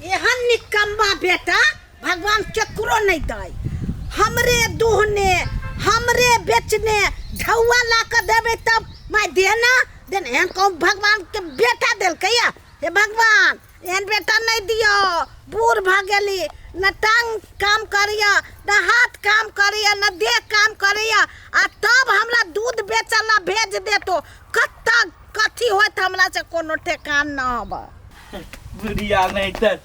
एहन निकम्मा बेटा भगवान केकरो नहीं दे। हमरे दूहने हमरे बेचने ढौआ ला के देवे तब मैं देना देन एहन कौन भगवान के बेटा दिल कैया। हे भगवान एहन बेटा नहीं दियो। बूढ़ भागेली न टांग काम करिया न हाथ काम करिया न देह काम करिया आ तब हमरा दूध बेचला भेज दे तो कत्ता कथी होत हमरा से कोनो ठेकान न होबा। बुढ़िया नहीं तर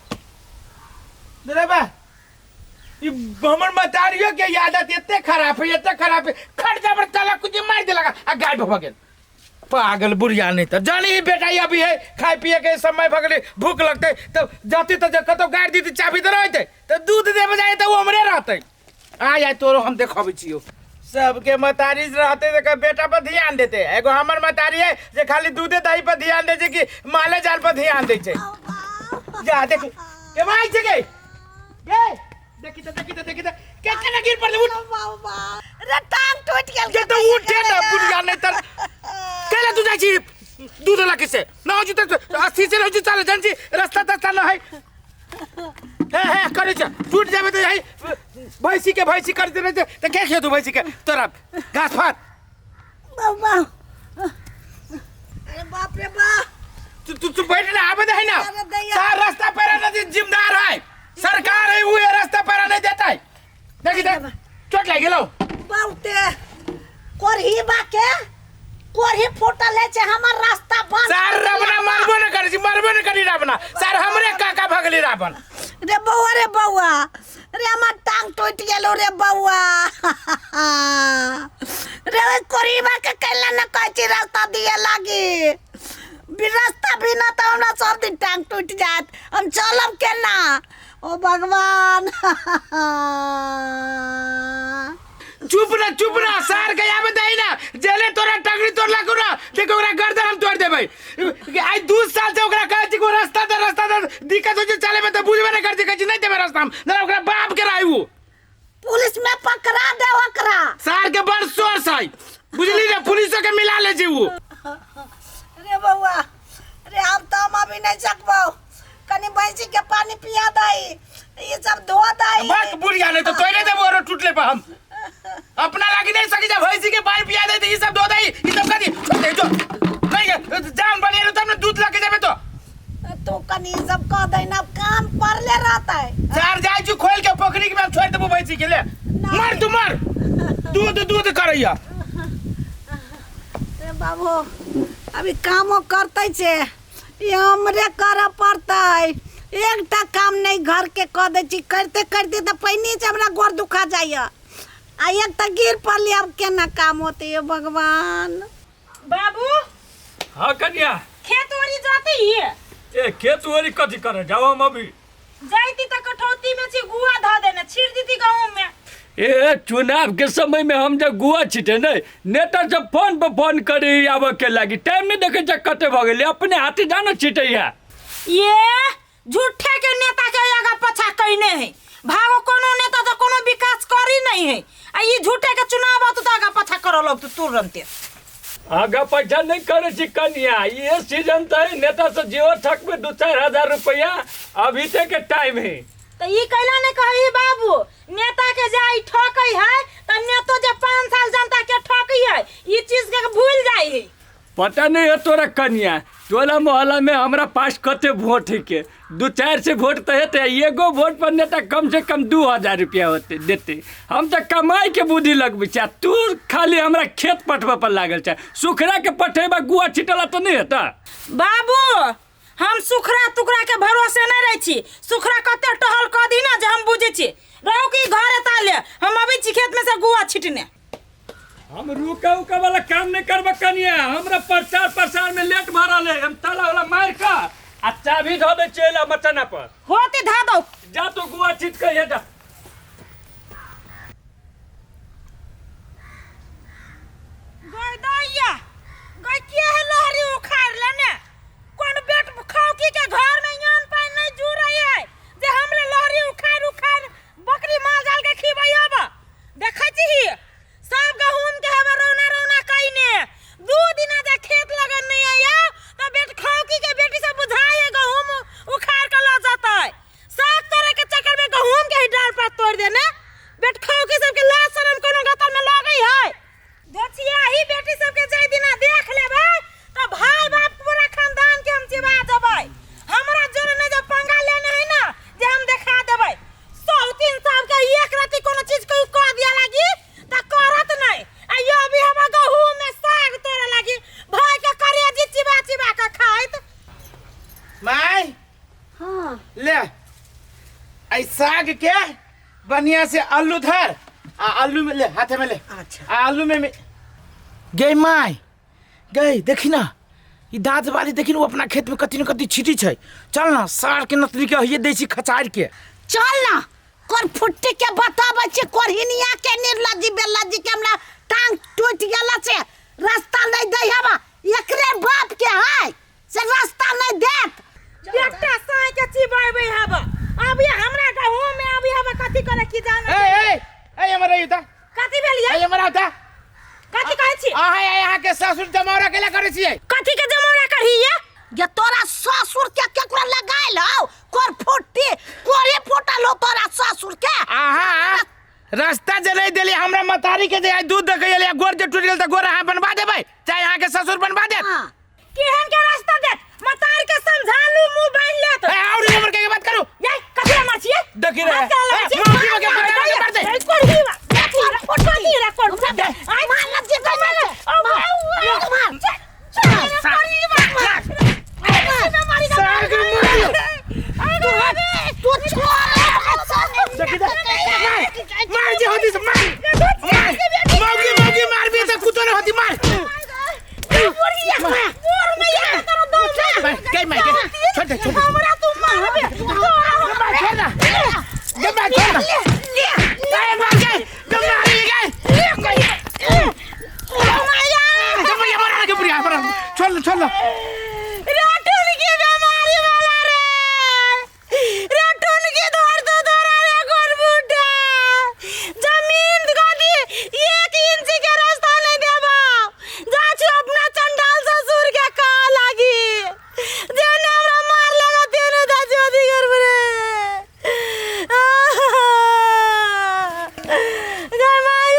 बा ये हमर मतारियो के आदत इतने खराब है खट जा पर चला कुछ मार दे लगा आ गाय भग गेल पागल बुढ़िया नहीं तर जानी ही बेटा ये अभी है खाए पिए के समय भगले भूख लगते तो जाती तो कतो गाड़ दी चाबी तो रहते तो दूध दे बजाए तो वो हमरे रहते आ जाए तोरो हम देखबे छियो सबके मतारी रहते तो बेटा पर ध्यान देते एगो हमर मतारी है जे खाली दूधे दही पर ध्यान दे छै कि माले जाल पर ध्यान दे छै। जा देख के भाई छै गे देखी तो क्या केना गिर पड़ले उठ रे टांग टूट गेल जे तो उठे ना बुढ़िया नहीं तर केला तू जाई छी दूध ला किसे ना हो जते अस्थि से हो चले जान छी रास्ता तस्ता न है हे करे छ टूट जाबे तो जाई भैंसी कर दे तो के खे तू भैंसी के तोरा घास फाट बाबा। अरे बाप रे बाप तू बैठ ना आबे है ना सारा रास्ता पर ना जिम्मेदार है सरकार है वो रास्ता पर नहीं देता है देखी देख चोट लग गेलो बहुते कोरही बाके कोरही फुटल है हमर रास्ता बंद सर रावण मारबो न करी रावण सर हमरे काका भगली रावण रे बउआ रे हमर टांग टूट गेलो रे बउआ। रे कोरही बाके कैला न कहची रास्ता दिए लागी रास्ता बिना तो हमरा सब दिन टांग टूट जात हम चलब केना ओ भगवान। चुप ना सार गया बताई ना जेले तोरा टंगरी तोड़ लागो ना देखो ओकरा गर्दन हम तोड़ देबै आई 2 साल से ओकरा कहै छी को रास्ता दे दिक्कत हो जे चले में तो बुझबे नहीं करती कहै छी नहीं देबै रास्ता हम ना ओकरा बाप के रायू पुलिस में पकड़ा दे ओकरा सार के बड़ सोर्स है बुझली रे पुलिसो के मिला ले जी वो रे बउआ रे हम तो हम अभी नहीं सकबो कनी भैंसी के पानी पिया दई ये सब धो दई बात बुढ़िया नहीं तो तोरे देबो और टूटले पे हम अपना लागी नहीं सकी जा भैंसी के पानी पिया दे ये सब धो दई ये सब कर दी जो नहीं जान बनी रे तुमने दूध लाके देबे तो कनी सब कह दई ना काम पर ले रहता है चार जाय जो खोल के पोखरी के में छोड़ देबो भैंसी के ले मार तू मार दूध करैया रे बाबू अभी कामो करते छे ये हमरे करे पड़तै एकटा काम नहीं घर के कह दे छी करते तो पहिनी से हमरा गोर दुखा जाइया आ एक त गिर पड़ली अब केना काम होते है भगवान। बाबू हाँ कन्या खेत ओरी जाती है ए खेत ओरी कथी करे जाओ हम अभी जाईती त कठौती में से गुआ ध देना छीड़ दीती गांव में। ए चुनाव के समय में हम जब गुआ छिटे नहीं नेता जब फोन पर फोन करे आवे के लागी टाइम नहीं देखे जब कटे भ गेले अपने हाथी जानो छिटे है ये झूठे के नेता के आगा पछा कइने है भागो कोनो नेता तो कोनो विकास करी नहीं है आ ये झूठे के चुनाव तो आगा पछा करो लोग तो तुरंत आगा पैसा नहीं करे छी कन्या ये सीजन तो नेता से जीव ठक में 2-4 हजार रुपया अभी तक के टाइम है तो ये कैला ने कही बाबू नेता के जाई ठोकई है त नेतो जे 5 साल जनता के ठोकई है ये चीज के भूल जाई है। पता नहीं है तोरा कन्या टोला मोहल्ला में हमरा पास कते वोट है के 2-4 से वोट तो हेते एगो वोट पर नेता कम से कम 2000 रुपया होते देते हम तो कमाई के बुद्धि लगबे छ तू खाली हमरा खेत पटवा पर लागल छ सुखरा के पठेबा गुआ छिटला तो नहीं हेता बाबू हम सुखरा तुकरा के भरोसे नहीं रही छी सुखरा कते टहल क दी ना जे हम बुझे छी रहो की घर ताले हम अभी छी खेत में से गुआ छिटने हम रुका वाला काम नहीं करबा कनिया हमरा प्रचार में लेट भरल है हम ताला वाला मार का आ चाबी धो दे चला मचना पर होते धा दो जा तो गुआ छिट के जा गइया गइ के है लहरी उखाड़ लेने कौन बेट खौकी के घर में यान पानी नहीं जुड़ रही है जे हमरे लहरी उखाड़ बकरी माल जाल के खिबै हबा देखै छी सब गहूम के हबा रौना कइने 2 दिन जे खेत लगन नहीं आया तो बेट खौकी के बेटी से बुझाए गहूम उखाड़ के ल जातै हाँ। ले आई साग के बढ़िया से आलू धर आ आलू में ले हाथे में ले अच्छा। आलू में गई माई गई देखी ना ये दाँत वाली देखी ना वो अपना खेत में कति न कति छिटी छै चल ना सार के नतरी के ये देसी खचार के चल ना कर फुट्टी के बताबै छै कोरहिनिया के निर्लजी बेलजी के हमरा टांग टूट गेला से रास्ता नहीं दे हवा एकरे बाप के है से रास्ता नहीं देत बेटा साई के चिबाइबे हबा अब ये हमरा गाँव में अभी हबा कथी करे की जाने ए हमरा युता कथी भेलिए ए हमरा उता कथी कहै छी आहा यहाँ के ससुर जमौरा के ले करे छियै कथी के जमौरा करहिए जे तोरा ससुर के केकरा लगाइल हो कर फुट्टी कोरे फुटल हो तोरा ससुर के आहा रास्ता जे नहीं देली हमरा मतारी के जे दूध दे के गोर जे टूट गेल त गोर अहाँ बनवा देबै चाहे यहाँ के ससुर बनवा दे केहन के रास्ता देत मतार के समझालू मुंह बांध लेत ए और नंबर के बात करू ये कथी मार छिए देखी रे मौगी के मार दे कोरही फुटकी रे कोर आई मार जे मार तू छोड़ मार जे होती से मार मौगी मार भी त कुतो न होती मार छोड़ दे हमरा तू मारबे छोड़ ना जब मैं छोड़ ना मार गए जब मारी गए मारा के बुढ़िया मारा छोड़ लो राटून की बीमारी वाला रे राटून की दौड़ तो दौड़ा रे गोर बूढ़ा जमीन गदी 1 इंच के रास्ता नहीं देबा जाछु अपना चंडाल ससुर के का लागी जेने हमरा मार लगा तेरे दा जोदी कर रे गय माय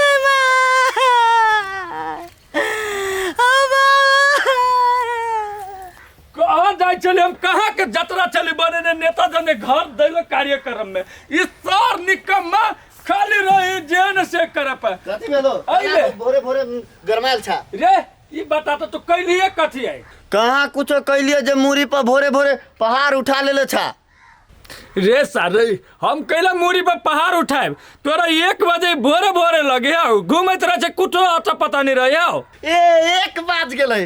कहाँ जाए चले हम कहाँ के जतरा चली बने ने नेता जने घर दैलो कार्यक्रम में इस सार निकम्मा खाली रही जेन से करे पे कथी भेलो आइले। भोरे भोरे गरमायल छा रे ये बता तो कैलिए कथी है कहाँ कुछो कैलिए जे मूरी पर भोरे भोरे पहाड़ उठा लेले छा रे सारे हम कैला मूरी पर पहाड़ उठाए तोरा 1 बजे भोरे भोरे लगे आओ घूमत रहे छे कुछो अच्छा पता नहीं रहे आओ ए 1 बज गेलै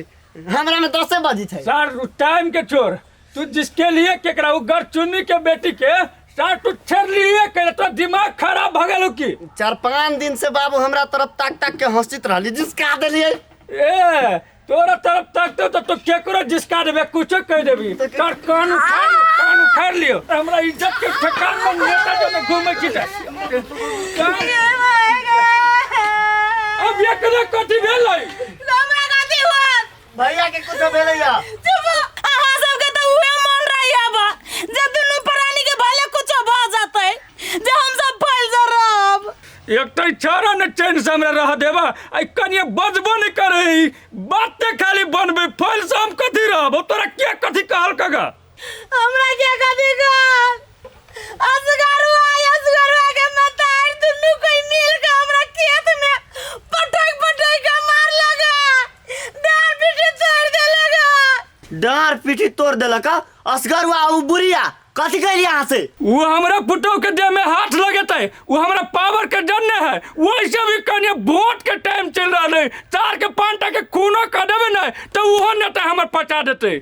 हमरा में 10 बजी छै सर टाइम के छोड़ तू जिसके लिए केकरा उ घर चुन्नी के बेटी के सर तू छेड़ लिए के तो दिमाग खराब भ गेलो की 4-5 दिन से बाबू हमरा तरफ ताक के हंसित रहली जिसका देलिए ए तोरा तरफ तक तो केकरो जिसका देबे कुछो कह देबी तर कान उखाड़ लियो हमरा इज्जत के ठेकान में नेता जो घूमे की जा अब ये कने कथी भेलै हमरा कथी हुआ भैया के कुछो भेलैया चुप अहाँ सबके तो उहे मन रही हबा जे दुनू प्राणी के भले कुछो भ जातै जे हम सब फैल जरब एक तो छोरा न चैन से हमरा रह देबा आई कनिया बजबो नहीं करे बातें खाली बनबे फैल से हम कथी रहब तोरा के कथी कहल कगा हमरा के कथी कहल असगरुआ के मतार दुनू कोई मिल के हमरा खेत में पटक के मार लगा डार पीठी तोड़ दे लगा डार पीठी तोड़ देलक असगरुआ उ बुढ़िया कथी करिया यहाँ से वो हमरा पुटो के देह में हाथ लगेते वो हमरा पावर के जन्ने है वैसे भी कनिया वोट के टाइम चल रहा है 4 के 5 के खूनो कर देबे नहीं तो वो नेता हमर पचा देते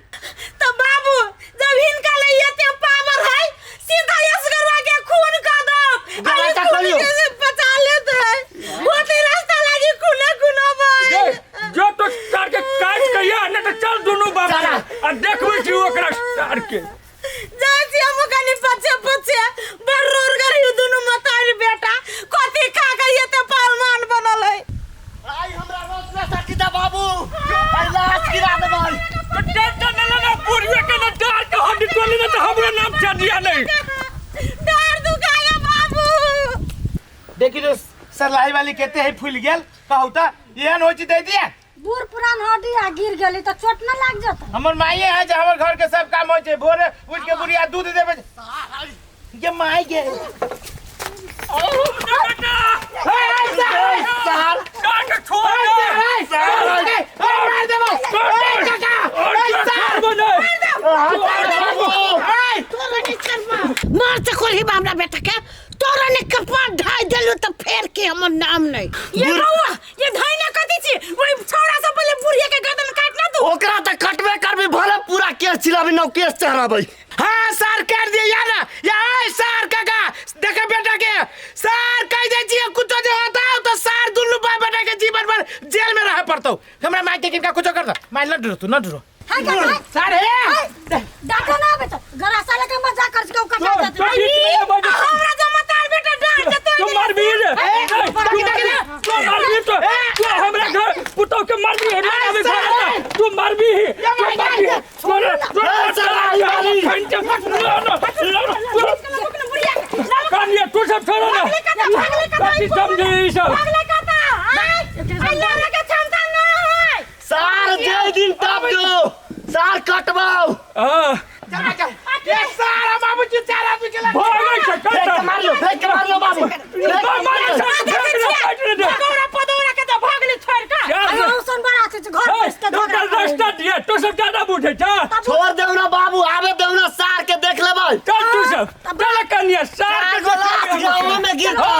तो बाबू जब हिनका लिए ते पावर है सीधा असगरुआ के खून का दो गला चखलियो बचा लेते होते रास्ता लागी खूना भाई जो तो तार के काट के या नहीं तो चल दोनों बाबा आ देखबै छी ओकरा तार के जाइए हम कनी पछे बरोर गरी दुनु मतारी बेटा कथी खा के ये ते पालमान बनल है आई हमरा रोसला साथी दा बाबू लाश गिरा देबै तो टेंशन न लेना पूर्वे के न डाल के हड्डी टोली न तो हमरे नाम छा दिया नहीं डर दुखाया बाबू देखी लो सरलाई वाली कहते हैं फूल गेल कहूता एहन होची दे दिया बूढ़ पुरान हड्डी आ गिर गेली तो चोट न लाग जाता हमर माइये है जे हमर घर के सब काम होय छै भोरे उठ के बुढ़िया दूध देबे ये माई के साल काट छोड़ दे मार देबो काका बने तो मार से कोली हमरा बेटा के तोरा ने कपाट ढाई देलु त फेर के हमर नाम नहीं ये बउआ ये धैना कथि छी ओइ छौड़ा से पहिले बुढ़िया के गर्दन काट ना तू ओकरा त कटबे करबे भले पूरा केस चिलाबे नौ केस चढ़ाबे हाँ सर कर दिए या ना या सर काका देखा बेटा के सर कह दे जी कुछ जो होता है तो सर दुल्लू भाई बेटा के जीवन भर जेल में रह पड़ता हूँ हमरा माई के किनका कुछ कर दो माई न डरो तू न डरो हां का सर है डाका ना बेटा गरा साले के मजाक कर के कटा तो देते ठीक है, बजा। हमरा जमातार बेटा डांट देते तू मार भी रे तू मार भी तो हमरा घर पुतो के मार भी है मेरे घर तू मार भी है तू मार भी है कानिया तू सब छोड़ो ना समझे ये सब सार जे दिन तब दो सार कटबाओ ये सारा बाबू जी चार आदमी के लगे फेंक के मार लो बाबू पकौड़ा पदौड़ा के तो भागली छोड़ का औसन बड़ा से घर बसते धोखा रास्ता दिया तू सब ज्यादा बूढ़े था छोड़ देऊ ना बाबू आवे देऊ ना सार के देख लेबै चल तू सब चल कनिया सार के गाँव में गिरता